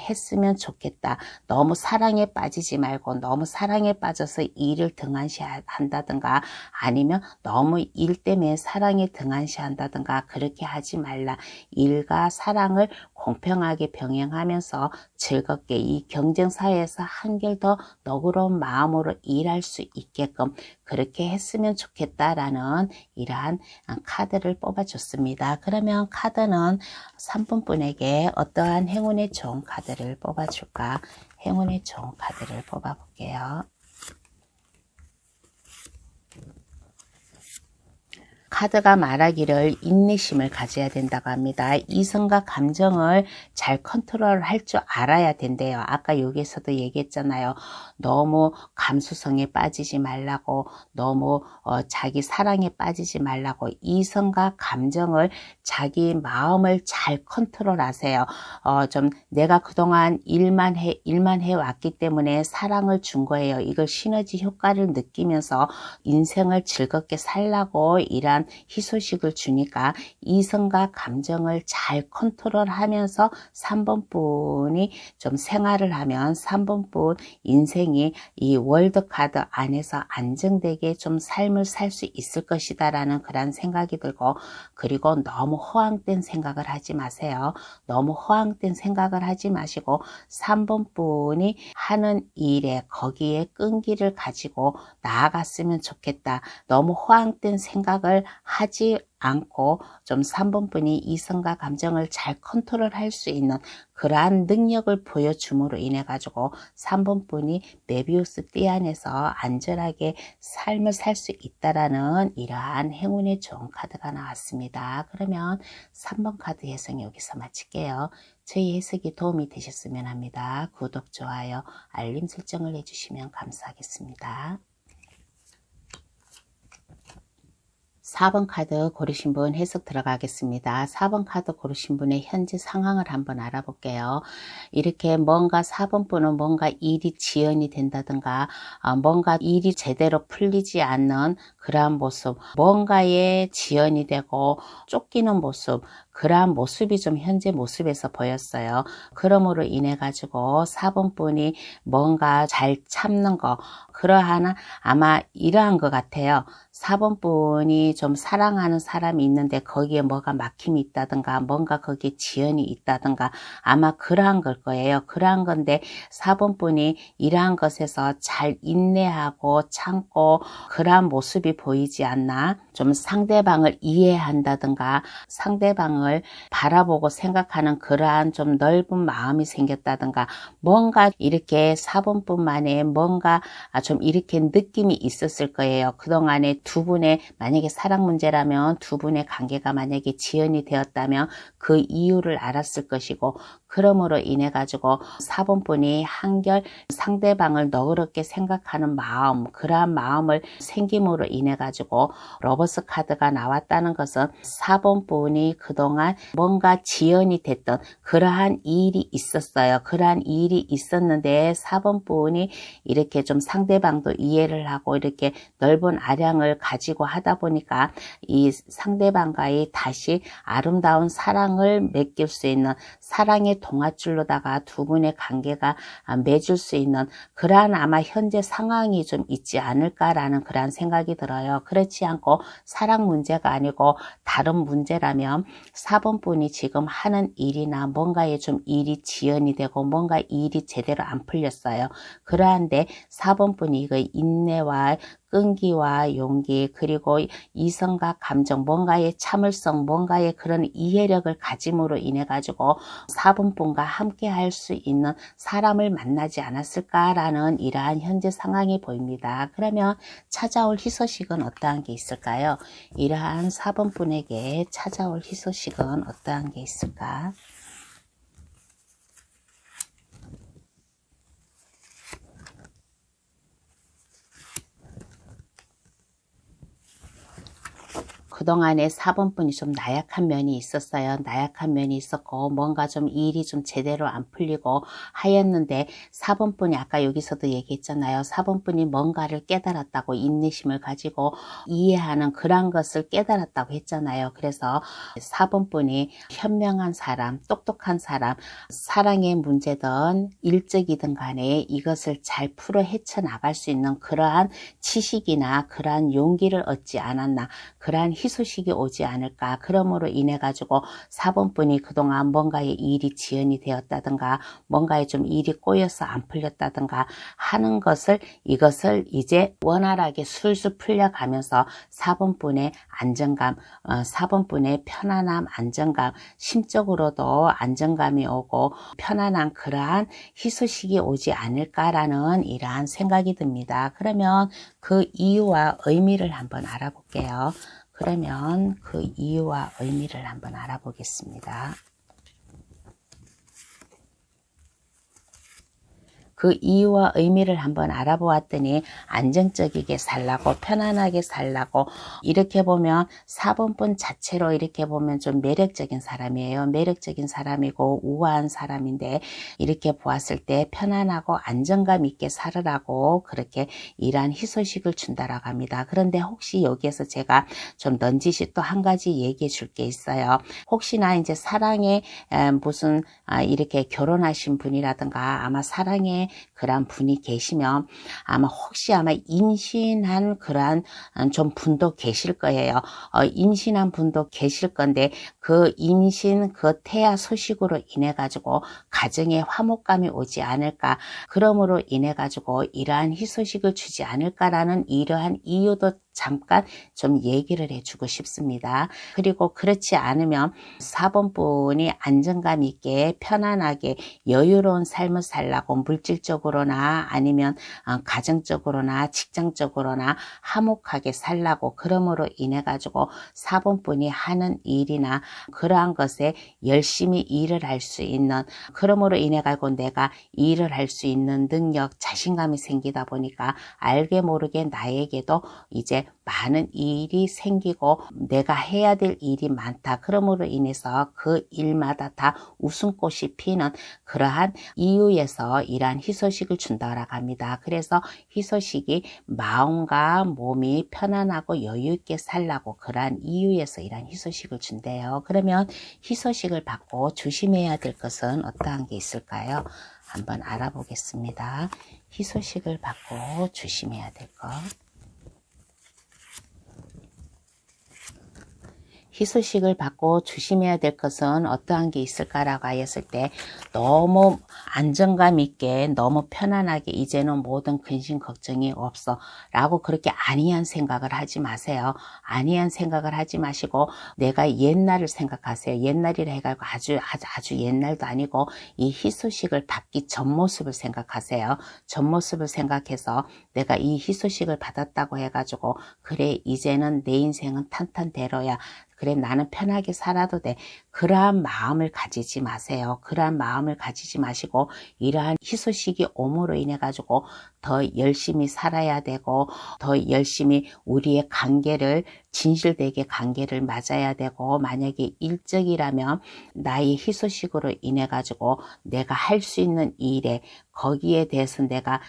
했으면 좋겠다. 너무 사랑에 빠지지 말고 너무 사랑에 빠져서 일을 등한시한다든가 아니면 너무 일 때문에 사랑에 등한시한다든가 그렇게 하지 말라. 일과 사랑을 공평하게 병행하면서 즐겁게 이 경쟁사회에서 한결 더 너그러운 마음으로 일할 수 있게끔 그렇게 했으면 좋겠다라는 이러한 카드를 뽑아줬습니다. 그러면 카드는 3번 분에게 어떠한 행운의 좋은 카드를 뽑아줄까? 행운의 좋은 카드를 뽑아볼게요. 카드가 말하기를 인내심을 가져야 된다고 합니다. 이성과 감정을 잘 컨트롤할 줄 알아야 된대요. 아까 여기에서도 얘기했잖아요. 너무 감수성에 빠지지 말라고, 너무 자기 사랑에 빠지지 말라고, 이성과 감정을 자기 마음을 잘 컨트롤하세요. 좀 내가 그동안 일만 해 왔기 때문에 사랑을 준 거예요. 이걸 시너지 효과를 느끼면서 인생을 즐겁게 살라고 이란 희소식을 주니까 이성과 감정을 잘 컨트롤하면서 3번 분이 좀 생활을 하면 3번 분 인생이 이 월드카드 안에서 안정되게 좀 삶을 살 수 있을 것이다 라는 그런 생각이 들고, 그리고 너무 허황된 생각을 하지 마세요. 너무 허황된 생각을 하지 마시고 3번 분이 하는 일에 거기에 끈기를 가지고 나아갔으면 좋겠다. 너무 허황된 생각을 하지 않고 좀 3번 분이 이성과 감정을 잘 컨트롤할 수 있는 그러한 능력을 보여줌으로 인해 가지고 3번 분이 메비우스 띠 안에서 안전하게 삶을 살 수 있다라는 이러한 행운의 좋은 카드가 나왔습니다. 그러면 3번 카드 해석 여기서 마칠게요. 저희 해석이 도움이 되셨으면 합니다. 구독, 좋아요, 알림 설정을 해주시면 감사하겠습니다. 4번 카드 고르신 분 해석 들어가겠습니다. 4번 카드 고르신 분의 현재 상황을 한번 알아볼게요. 이렇게 뭔가 4번 분은 뭔가 일이 지연이 된다든가 뭔가 일이 제대로 풀리지 않는 그러한 모습, 뭔가에 지연이 되고 쫓기는 모습, 그러한 모습이 좀 현재 모습에서 보였어요. 그러므로 인해 가지고 4번 분이 뭔가 잘 참는 거, 그러한 아마 이러한 것 같아요. 4번 분이 좀 사랑하는 사람이 있는데 거기에 뭐가 막힘이 있다든가 뭔가 거기에 지연이 있다든가 아마 그러한 걸 거예요. 그러한 건데 4번 분이 이러한 것에서 잘 인내하고 참고 그러한 모습이 보이지 않나, 좀 상대방을 이해한다든가 상대방을 바라보고 생각하는 그러한 좀 넓은 마음이 생겼다든가 뭔가 이렇게 4번 분만의 뭔가 좀 이렇게 느낌이 있었을 거예요. 그동안에 두 분의 만약에 사랑 문제라면 두 분의 관계가 만약에 지연이 되었다면 그 이유를 알았을 것이고, 그러므로 인해 가지고 4번 분이 한결 상대방을 너그럽게 생각하는 마음, 그러한 마음을 생김으로 인해 가지고 러버스 카드가 나왔다는 것은 4번 분이 그동안 뭔가 지연이 됐던 그러한 일이 있었어요. 그러한 일이 있었는데 4번 분이 이렇게 좀 상대방도 이해를 하고 이렇게 넓은 아량을 가지고 하다 보니까 이 상대방과의 다시 아름다운 사랑을 맺길 수 있는, 사랑의 동아줄로다가 두 분의 관계가 맺을 수 있는 그러한 아마 현재 상황이 좀 있지 않을까라는 그러한 생각이 들어요. 그렇지 않고 사랑 문제가 아니고 다른 문제라면 4번 분이 지금 하는 일이나 뭔가에 좀 일이 지연이 되고 뭔가 일이 제대로 안 풀렸어요. 그러한데 4번 분이 그 인내와 끈기와 용기, 그리고 이성과 감정, 뭔가의 참을성, 뭔가의 그런 이해력을 가짐으로 인해 가지고 4번 분과 함께 할 수 있는 사람을 만나지 않았을까라는 이러한 현재 상황이 보입니다. 그러면 찾아올 희소식은 어떠한 게 있을까요? 이러한 4번 분에게 찾아올 희소식은 어떠한 게 있을까? 그동안에 4번 분이 좀 나약한 면이 있었어요. 나약한 면이 있었고 뭔가 좀 일이 좀 제대로 안 풀리고 하였는데 4번 분이 아까 여기서도 얘기했잖아요. 4번 분이 뭔가를 깨달았다고, 인내심을 가지고 이해하는 그런 것을 깨달았다고 했잖아요. 그래서 4번 분이 현명한 사람, 똑똑한 사람, 사랑의 문제든 일적이든 간에 이것을 잘 풀어 헤쳐나갈 수 있는 그러한 지식이나 그러한 용기를 얻지 않았나, 그러한 희소식이 오지 않을까. 그러므로 인해 가지고 4번 분이 그동안 뭔가의 일이 지연이 되었다든가 뭔가에 좀 일이 꼬여서 안 풀렸다든가 하는 것을, 이것을 이제 원활하게 술술 풀려가면서 4번 분의 안정감, 4번 분의 편안함, 안정감, 심적으로도 안정감이 오고 편안한 그러한 희소식이 오지 않을까라는 이러한 생각이 듭니다. 그러면 그 이유와 의미를 한번 알아볼게요. 그러면 그 이유와 의미를 한번 알아보겠습니다. 그 이유와 의미를 한번 알아보았더니 안정적이게 살라고, 편안하게 살라고, 이렇게 보면 4번분 자체로 이렇게 보면 좀 매력적인 사람이에요. 매력적인 사람이고 우아한 사람인데, 이렇게 보았을 때 편안하고 안정감 있게 살으라고 그렇게 이러한 희소식을 준다라고 합니다. 그런데 혹시 여기에서 제가 좀 넌지시 또 한 가지 얘기해 줄 게 있어요. 혹시나 이제 사랑에 무슨 이렇게 결혼하신 분이라든가 아마 사랑에 그런 분이 계시면 아마 혹시 아마 임신한 그러한 좀 분도 계실 거예요. 임신한 분도 계실 건데 그 임신 그 태아 소식으로 인해 가지고 가정에 화목감이 오지 않을까, 그러므로 인해 가지고 이러한 희소식을 주지 않을까라는 이러한 이유도 잠깐 좀 얘기를 해주고 싶습니다. 그리고 그렇지 않으면 4번 분이 안정감 있게 편안하게 여유로운 삶을 살라고 물질적으로나 아니면 가정적으로나 직장적으로나 화목하게 살라고, 그러므로 인해 가지고 4번 분이 하는 일이나 그러한 것에 열심히 일을 할 수 있는, 그러므로 인해 가지고 내가 일을 할 수 있는 능력, 자신감이 생기다 보니까 알게 모르게 나에게도 이제 많은 일이 생기고 내가 해야 될 일이 많다. 그러므로 인해서 그 일마다 다 웃음꽃이 피는 그러한 이유에서 이러한 희소식을 준다라고 합니다. 그래서 희소식이 마음과 몸이 편안하고 여유 있게 살라고 그러한 이유에서 이러한 희소식을 준대요. 그러면 희소식을 받고 조심해야 될 것은 어떠한 게 있을까요? 한번 알아보겠습니다. 희소식을 받고 조심해야 될 것. 희소식을 받고 조심해야 될 것은 어떠한 게 있을까라고 하였을 때, 너무 안정감 있게 너무 편안하게 이제는 모든 근심 걱정이 없어 라고 그렇게 안이한 생각을 하지 마세요. 안이한 생각을 하지 마시고 내가 옛날을 생각하세요. 옛날이라 해가지고 아주 옛날도 아니고 이 희소식을 받기 전 모습을 생각하세요. 전 모습을 생각해서 내가 이 희소식을 받았다고 해가지고 그래 이제는 내 인생은 탄탄대로야, 그래 나는 편하게 살아도 돼, 그러한 마음을 가지지 마세요. 그러한 마음을 가지지 마시고 이러한 희소식이 옴으로 인해 가지고 더 열심히 살아야 되고 더 열심히 우리의 관계를 진실되게 관계를 맞아야 되고, 만약에 일적이라면 나의 희소식으로 인해 가지고 내가 할 수 있는 일에 거기에 대해서 내가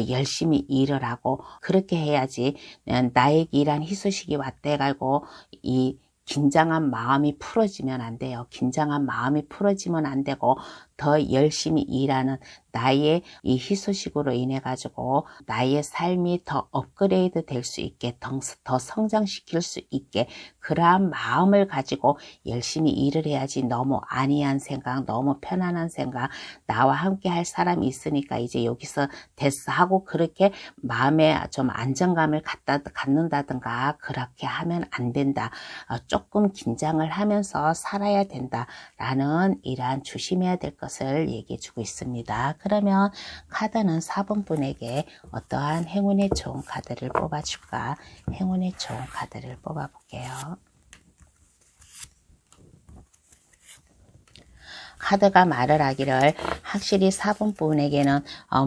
열심히 일을 하고 그렇게 해야지, 나에게 이러한 희소식이 왔다 해가지고 이 긴장한 마음이 풀어지면 안 돼요. 긴장한 마음이 풀어지면 안 되고 더 열심히 일하는 나의 이 희소식으로 인해 가지고 나의 삶이 더 업그레이드 될 수 있게 더 성장시킬 수 있게 그러한 마음을 가지고 열심히 일을 해야지, 너무 안이한 생각, 너무 편안한 생각, 나와 함께 할 사람이 있으니까 이제 여기서 됐어 하고 그렇게 마음에 좀 안정감을 갖는다든가 그렇게 하면 안 된다. 조금 긴장을 하면서 살아야 된다 라는 이러한 조심해야 될 것을 얘기해 주고 있습니다. 그러면 카드는 4번 분에게 어떠한 행운의 좋은 카드를 뽑아줄까? 행운의 좋은 카드를 뽑아 볼게요. 카드가 말을 하기를 확실히 4번 분에게는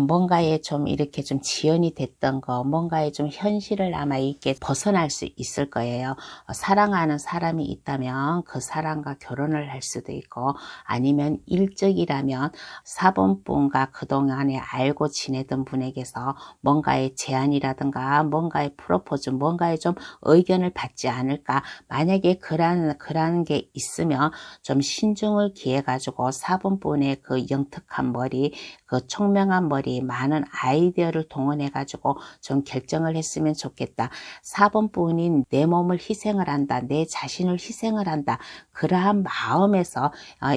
뭔가에 좀 이렇게 좀 지연이 됐던 거, 뭔가에 좀 현실을 아마 있게 벗어날 수 있을 거예요. 사랑하는 사람이 있다면 그 사람과 결혼을 할 수도 있고, 아니면 일적이라면 4번 분과 그동안에 알고 지내던 분에게서 뭔가의 제안이라든가 뭔가의 프로포즈, 뭔가에 좀 의견을 받지 않을까. 만약에 그런 게 있으면 좀 신중을 기해 가지고 4번 분의 그 영특한 머리, 그 총명한 머리, 많은 아이디어를 동원해 가지고 좀 결정을 했으면 좋겠다. 4번 분이 내 몸을 희생을 한다, 내 자신을 희생을 한다, 그러한 마음에서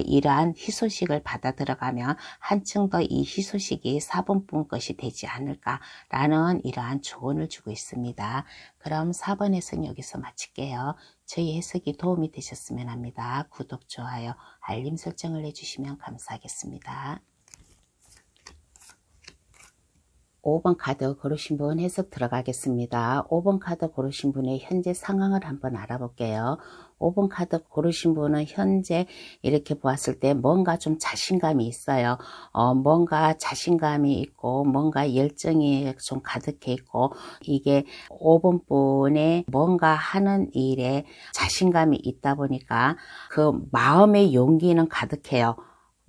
이러한 희소식을 받아 들어가면 한층 더 이 희소식이 4번 분 것이 되지 않을까라는 이러한 조언을 주고 있습니다. 그럼 4번 해석 여기서 마칠게요. 저희 해석이 도움이 되셨으면 합니다. 구독, 좋아요, 알림 설정을 해주시면 감사하겠습니다. 5번 카드 고르신 분 해석 들어가겠습니다. 5번 카드 고르신 분의 현재 상황을 한번 알아볼게요. 5번 카드 고르신 분은 현재 이렇게 보았을 때 뭔가 좀 자신감이 있어요. 뭔가 자신감이 있고 뭔가 열정이 좀 가득해 있고, 이게 5번 분의 뭔가 하는 일에 자신감이 있다 보니까 그 마음의 용기는 가득해요.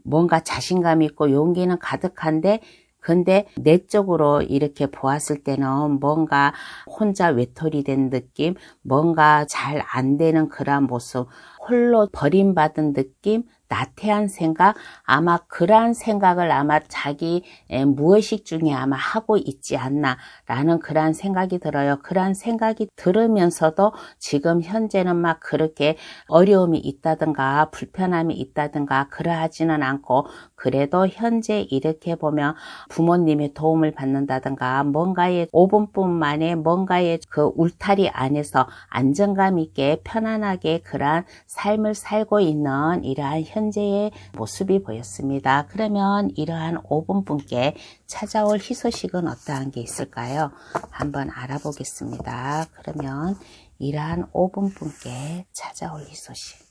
뭔가 자신감이 있고 용기는 가득한데, 근데 내적으로 이렇게 보았을 때는 뭔가 혼자 외톨이 된 느낌, 뭔가 잘 안 되는 그런 모습, 홀로 버림받은 느낌, 나태한 생각, 아마 그러한 생각을 아마 자기 무의식 중에 아마 하고 있지 않나 라는 그러한 생각이 들어요. 그러한 생각이 들으면서도 지금 현재는 막 그렇게 어려움이 있다든가 불편함이 있다든가 그러하지는 않고, 그래도 현재 이렇게 보면 부모님의 도움을 받는다든가 뭔가의 5분뿐 만에 뭔가의 그 울타리 안에서 안정감 있게 편안하게 그러한 삶을 살고 있는 이러한 현재의 모습이 보였습니다. 그러면 이러한 5분 분께 찾아올 희소식은 어떠한 게 있을까요? 한번 알아보겠습니다. 그러면 이러한 5분 분께 찾아올 희소식.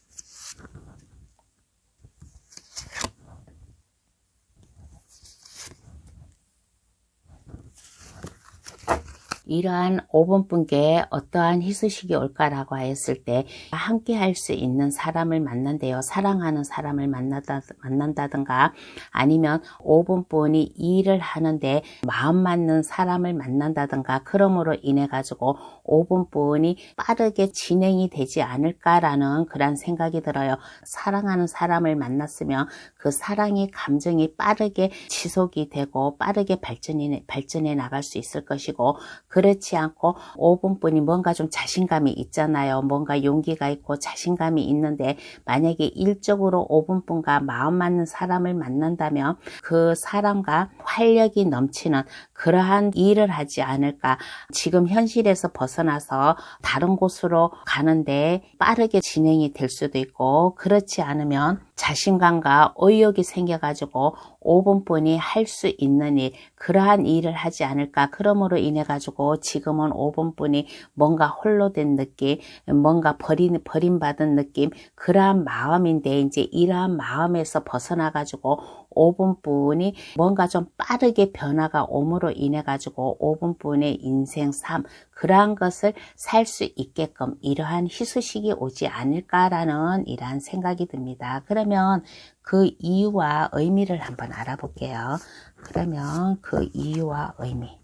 이러한 5번 분께 어떠한 희소식이 올까라고 하였을 때, 함께 할 수 있는 사람을 만난대요. 사랑하는 사람을 만난다든가, 아니면 5번 분이 일을 하는데 마음 맞는 사람을 만난다든가, 그러므로 인해 가지고 5번 분이 빠르게 진행이 되지 않을까라는 그런 생각이 들어요. 사랑하는 사람을 만났으면 그 사랑의 감정이 빠르게 지속이 되고 빠르게 발전해 나갈 수 있을 것이고, 그렇지 않고 5번 분이 뭔가 좀 자신감이 있잖아요. 뭔가 용기가 있고 자신감이 있는데, 만약에 일적으로 5번 분과 마음 맞는 사람을 만난다면 그 사람과 활력이 넘치는 그러한 일을 하지 않을까. 지금 현실에서 벗어나서 다른 곳으로 가는데 빠르게 진행이 될 수도 있고, 그렇지 않으면 자신감과 의욕이 생겨가지고 5번 분이 할 수 있는 일, 그러한 일을 하지 않을까. 그러므로 인해 가지고 지금은 5번 분이 뭔가 홀로 된 느낌, 뭔가 버림받은 느낌, 그러한 마음인데, 이제 이러한 마음에서 벗어나 가지고 5번 분이 뭔가 좀 빠르게 변화가 옴으로 인해 가지고 5번 분의 인생 삶, 그러한 것을 살 수 있게끔 이러한 희소식이 오지 않을까라는 이러한 생각이 듭니다. 그러면 그 이유와 의미를 한번 알아볼게요. 그러면 그 이유와 의미.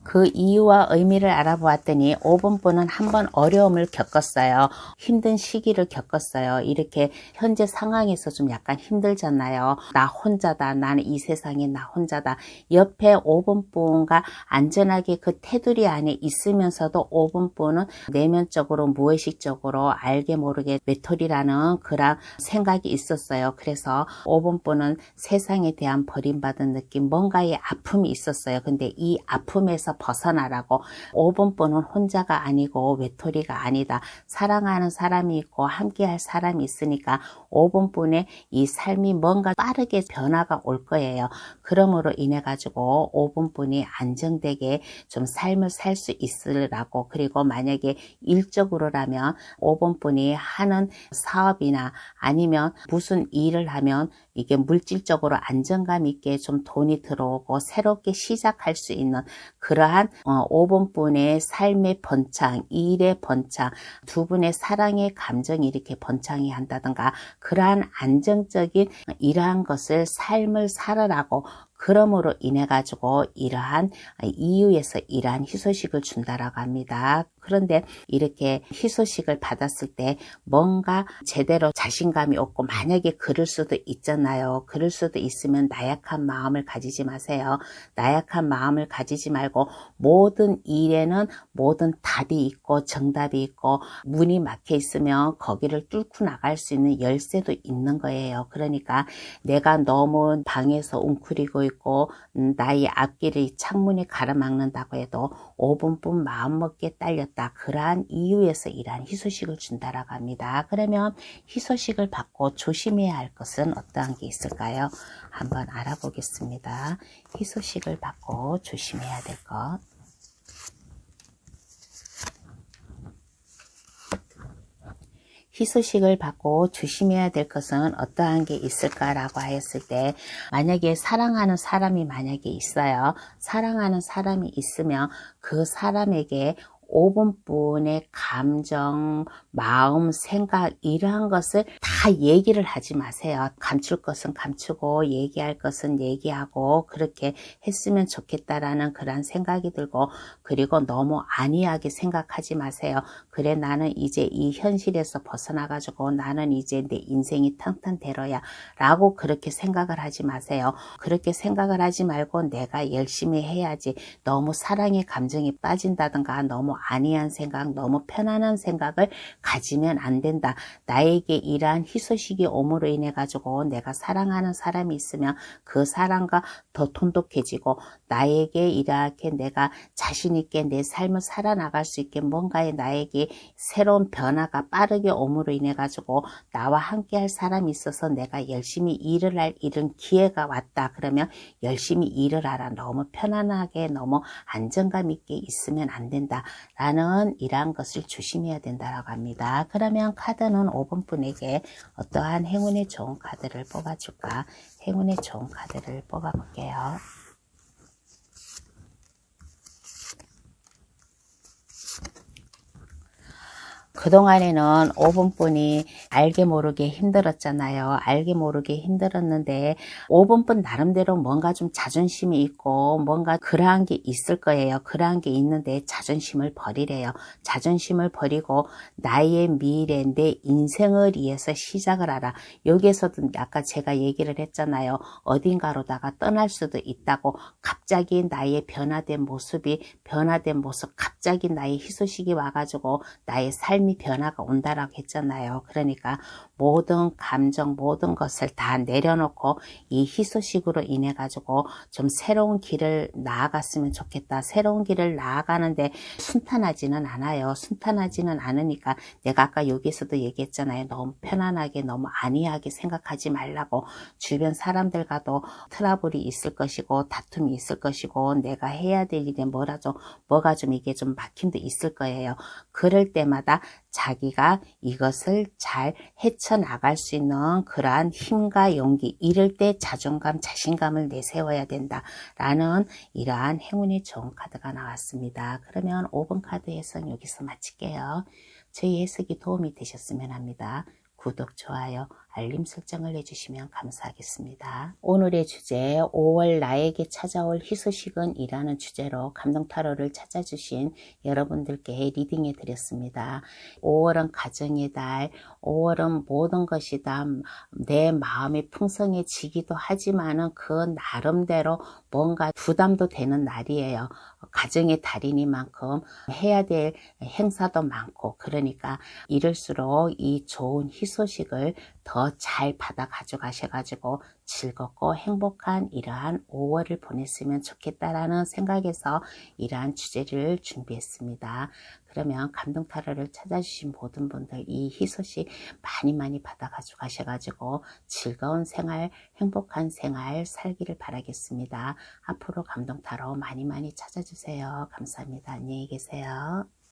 그 이유와 의미를 알아보았더니 5번 분은 한번 어려움을 겪었어요. 힘든 시기를 겪었어요. 이렇게 현재 상황에서 좀 약간 힘들잖아요. 나 혼자다. 나는 이 세상에 나 혼자다. 옆에 5번 분과 안전하게 그 테두리 안에 있으면서도 5번 분은 내면적으로 무의식적으로 알게 모르게 외톨이라는 그런 생각이 있었어요. 그래서 5번 분은 세상에 대한 버림받은 느낌, 뭔가의 아픔이 있었어요. 근데 이 아픔에서 벗어나라고, 5번 분은 혼자가 아니고 외톨이가 아니다. 사랑하는 사람이 있고 함께할 사람이 있으니까 5번 분의 이 삶이 뭔가 빠르게 변화가 올 거예요. 그러므로 인해 가지고 5번 분이 안정되게 좀 삶을 살 수 있으라고, 그리고 만약에 일적으로라면 5번 분이 하는 사업이나 아니면 무슨 일을 하면 이게 물질적으로 안정감 있게 좀 돈이 들어오고 새롭게 시작할 수 있는 그러한 5번 분의 삶의 번창, 일의 번창, 두 분의 사랑의 감정이 이렇게 번창이 한다든가, 그러한 안정적인 이러한 것을 삶을 살아라고, 그러므로 인해 가지고 이러한 이유에서 이러한 희소식을 준다라고 합니다. 그런데 이렇게 희소식을 받았을 때 뭔가 제대로 자신감이 없고, 만약에 그럴 수도 있잖아요. 그럴 수도 있으면 나약한 마음을 가지지 마세요. 나약한 마음을 가지지 말고, 모든 일에는 모든 답이 있고 정답이 있고, 문이 막혀 있으면 거기를 뚫고 나갈 수 있는 열쇠도 있는 거예요. 그러니까 내가 너무 방에서 웅크리고 있고 나의 앞길을 창문이 가로막는다고 해도 5분뿐 마음먹기에 딸렸다. 그러한 이유에서 이러한 희소식을 준다라고 합니다. 그러면 희소식을 받고 조심해야 할 것은 어떠한 게 있을까요? 한번 알아보겠습니다. 희소식을 받고 조심해야 될 것. 희소식을 받고 조심해야 될 것은 어떠한 게 있을까라고 하였을 때, 만약에 사랑하는 사람이 만약에 있어요. 사랑하는 사람이 있으면 그 사람에게 5분뿐의 감정, 마음, 생각 이러한 것을 다 얘기를 하지 마세요. 감출 것은 감추고 얘기할 것은 얘기하고 그렇게 했으면 좋겠다라는 그런 생각이 들고, 그리고 너무 안이하게 생각하지 마세요. 그래, 나는 이제 이 현실에서 벗어나가지고 나는 이제 내 인생이 탕탕대로야 라고 그렇게 생각을 하지 마세요. 그렇게 생각을 하지 말고 내가 열심히 해야지, 너무 사랑의 감정에 빠진다든가 너무 안이한 생각, 너무 편안한 생각을 가지면 안 된다. 나에게 이러한 희소식이 옴으로 인해 가지고 내가 사랑하는 사람이 있으면 그 사람과 더 돈독해지고, 나에게 이렇게 내가 자신 있게 내 삶을 살아나갈 수 있게 뭔가에 나에게 새로운 변화가 빠르게 옴으로 인해 가지고 나와 함께 할 사람이 있어서 내가 열심히 일을 할 이런 기회가 왔다. 그러면 열심히 일을 하라. 너무 편안하게 너무 안정감 있게 있으면 안 된다 라는 이러한 것을 조심해야 된다라고 합니다. 그러면 카드는 5번 분에게 어떠한 행운의 좋은 카드를 뽑아줄까? 행운의 좋은 카드를 뽑아 볼게요. 그동안에는 5분뿐이 알게 모르게 힘들었잖아요. 알게 모르게 힘들었는데 5분뿐 나름대로 뭔가 좀 자존심이 있고 뭔가 그러한 게 있을 거예요. 그러한 게 있는데 자존심을 버리래요. 자존심을 버리고 나의 미래, 내 인생을 위해서 시작을 하라. 여기에서도 아까 제가 얘기를 했잖아요. 어딘가로다가 떠날 수도 있다고. 갑자기 나의 변화된 모습, 갑자기 나의 희소식이 와가지고 나의 삶이 변화가 온다라고 했잖아요. 그러니까 모든 감정, 모든 것을 다 내려놓고 이 희소식으로 인해 가지고 좀 새로운 길을 나아갔으면 좋겠다. 새로운 길을 나아가는데 순탄하지는 않아요. 순탄하지는 않으니까 내가 아까 여기서도 얘기했잖아요. 너무 편안하게, 너무 안이하게 생각하지 말라고. 주변 사람들과도 트러블이 있을 것이고 다툼이 있을 것이고 내가 해야 될 일에 뭐가 좀 이게 좀 막힘도 있을 거예요. 그럴 때마다 자기가 이것을 잘 헤쳐나갈 수 있는 그러한 힘과 용기, 이럴 때 자존감, 자신감을 내세워야 된다 라는 이러한 행운의 좋은 카드가 나왔습니다. 그러면 5번 카드 해석 여기서 마칠게요. 저희 해석이 도움이 되셨으면 합니다. 구독, 좋아요, 알림 설정을 해주시면 감사하겠습니다. 오늘의 주제 5월 나에게 찾아올 희소식은 이라는 주제로 감동타로를 찾아주신 여러분들께 리딩해 드렸습니다. 5월은 가정의 달, 5월은 모든 것이 다 내 마음이 풍성해지기도 하지만은 그 나름대로 뭔가 부담도 되는 날이에요. 가정의 달이니만큼 해야 될 행사도 많고, 그러니까 이럴수록 이 좋은 희소식을 더 잘 받아 가져가셔가지고 즐겁고 행복한 이러한 5월을 보냈으면 좋겠다라는 생각에서 이러한 주제를 준비했습니다. 그러면 감동타로를 찾아주신 모든 분들 이 희소식 많이 받아 가져가셔가지고 즐거운 생활, 행복한 생활 살기를 바라겠습니다. 앞으로 감동타로 많이 찾아주세요. 감사합니다. 안녕히 계세요.